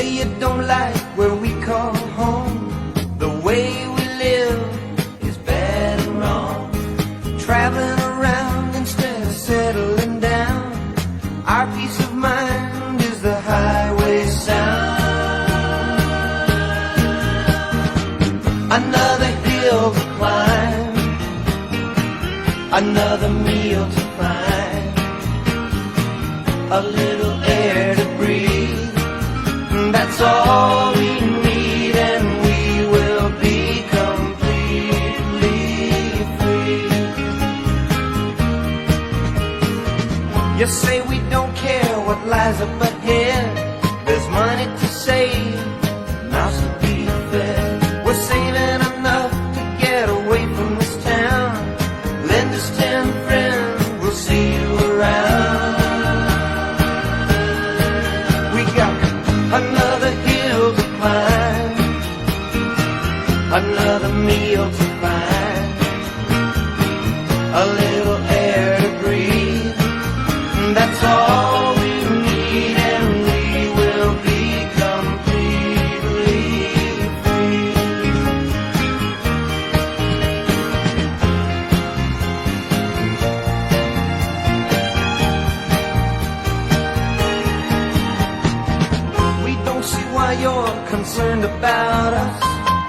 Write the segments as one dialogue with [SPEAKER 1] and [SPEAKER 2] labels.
[SPEAKER 1] say you don't like where we call home. The way we live is bad and wrong. Traveling around instead of settling down. Our peace of mind is the highway sound. Another hill to climb, another meal to find, a little air to breathe. That's all we need, and we will be completely free. You say we don't care what lies up ahead. There's money to save, mouths to be fed. We're saving enough to get away from this town. Lend us 10 friends, we'll see you around. We got another hill to climb, another meal to find, a little air to breathe. That's all we need, and we will be completely free. We don't see why you're concerned about us.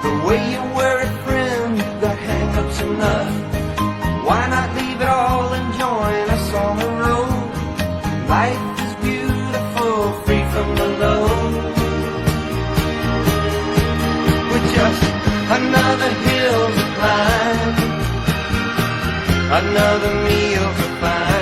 [SPEAKER 1] The way you worry, friend, you got hang-ups enough. Why not leave it all and join us on the road? Life is beautiful, free from the load. We're just another hill to climb, another meal to find.